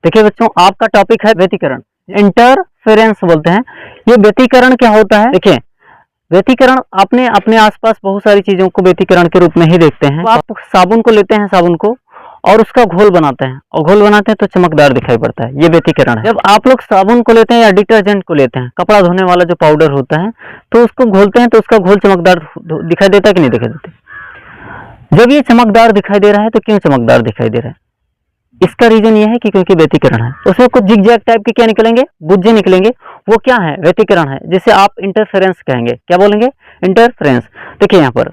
देखिए बच्चों, आपका टॉपिक है व्यतिकरण, इंटरफेरेंस बोलते हैं। ये व्यतिकरण क्या होता है? देखिए, व्यतिकरण आपने अपने आसपास बहुत सारी चीजों को व्यतिकरण के रूप में ही देखते हैं। तो आप साबुन को लेते हैं, साबुन को और उसका घोल बनाते हैं, और घोल बनाते हैं तो चमकदार दिखाई पड़ता है, ये व्यतिकरण है। जब आप लोग साबुन को लेते हैं या डिटर्जेंट को लेते हैं, कपड़ा धोने वाला जो पाउडर होता है, तो उसको घोलते हैं तो उसका घोल चमकदार दिखाई देता है कि नहीं दिखाई देता? जब ये चमकदार दिखाई दे रहा है तो क्यों चमकदार दिखाई दे रहा है? इसका रीजन ये है कि क्योंकि व्यतिकरण है। उसमें कुछ जिगजैग टाइप के क्या निकलेंगे, गुज्जे निकलेंगे, वो क्या है? व्यतिकरण है, जिसे आप इंटरफेरेंस कहेंगे। क्या बोलेंगे? इंटरफेरेंस। देखिए यहाँ पर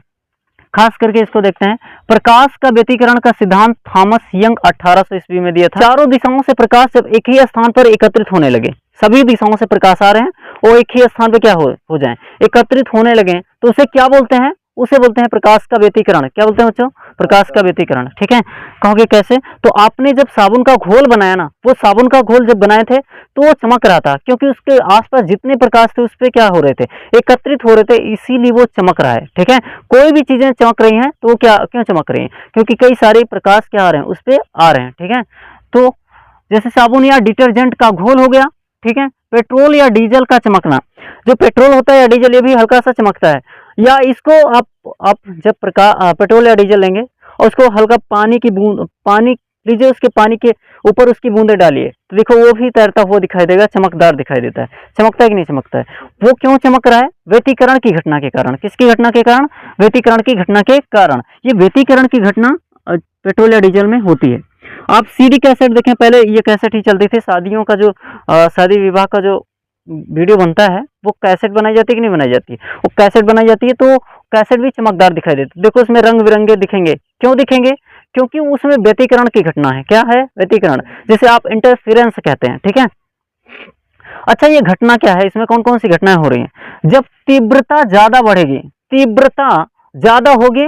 खास करके इसको देखते हैं। प्रकाश का व्यतिकरण का सिद्धांत थॉमस यंग 1800 ईस्वी में दिया था। चारों दिशाओं से प्रकाश जब एक ही स्थान पर एकत्रित होने लगे, सभी दिशाओं से प्रकाश आ रहे हैं, वो एक ही स्थान पर क्या हो जाए, एकत्रित होने लगे, तो उसे क्या बोलते हैं? उसे बोलते हैं प्रकाश का व्यतिकरण। क्या बोलते हैं बच्चों? प्रकाश का व्यतिकरण। ठीक है, कहोगे कैसे? तो आपने जब साबुन का घोल बनाया ना, वो साबुन का घोल जब बनाए थे तो वो चमक रहा था, क्योंकि उसके आसपास जितने प्रकाश थे उस पर क्या हो रहे थे? एकत्रित हो रहे थे, इसीलिए वो चमक रहा है। ठीक है, कोई भी चीजें चमक रही हैं तो वो क्या क्यों चमक रही हैं? क्योंकि कई सारे प्रकाश क्या आ रहे हैं, उस पर आ रहे हैं। ठीक है, तो जैसे साबुन या डिटर्जेंट का घोल हो गया। ठीक है, पेट्रोल या डीजल का चमकना, जो पेट्रोल होता है या डीजल, ये भी हल्का सा चमकता है। या इसको आप जब पेट्रोल या डीजल लेंगे और उसको हल्का पानी लीजिए, उसके पानी के ऊपर उसकी बूंदे डालिए, तो देखो वो भी तैरता हुआ दिखाई देगा, चमकदार दिखाई देता है। चमकता है कि नहीं चमकता है? वो क्यों चमक रहा है? व्यतिकरण की घटना के कारण। किसकी घटना के कारण? व्यतिकरण की घटना के कारण। ये व्यतिकरण की घटना पेट्रोल या डीजल में होती है। आप सीडी कैसेट देखें, पहले ये कैसेट ही चलती थी, शादियों का जो शादी विवाह का जो वीडियो बनता है, वो कैसेट बनाई जाती है कि नहीं बनाई जाती है? वो कैसेट बनाई जाती है तो कैसेट भी चमकदार दिखाई देती है। देखो उसमें रंग बिरंगे दिखेंगे। क्यों दिखेंगे? क्योंकि उसमें व्यतिकरण की घटना है। क्या है? व्यतिकरण, जिसे आप इंटरफेरेंस कहते हैं। ठीक है, अच्छा ये घटना क्या है? इसमें कौन कौन सी घटनाएं हो रही हैं? जब तीव्रता ज्यादा बढ़ेगी, तीव्रता ज्यादा होगी,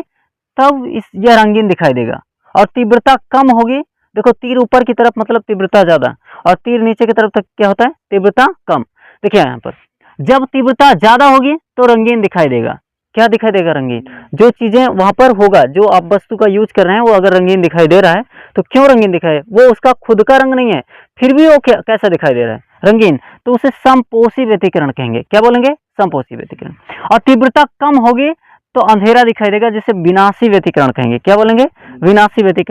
तब यह रंगीन दिखाई देगा। और तीव्रता कम होगी, देखो तीर ऊपर की तरफ मतलब तीव्रता ज्यादा, और तीर नीचे की तरफ तक क्या होता है? तीव्रता कम। देखिए यहाँ पर जब तीव्रता ज्यादा होगी तो रंगीन दिखाई देगा। क्या दिखाई देगा? रंगीन। जो चीजें वहां पर होगा, जो आप वस्तु का यूज कर रहे हैं, वो अगर रंगीन दिखाई दे रहा है तो क्यों रंगीन दिखाई? वो उसका खुद का रंग नहीं है, फिर भी वो कैसा दिखाई दे रहा है? रंगीन। तो उसे समपोषी व्यतिकरण कहेंगे। क्या बोलेंगे? समपोषी व्यतिकरण। और तीव्रता कम होगी तो अंधेरा दिखाई देगा, जिसे विनाशी व्यतिकरण कहेंगे। क्या बोलेंगे? विनाशी व्यतिकरण।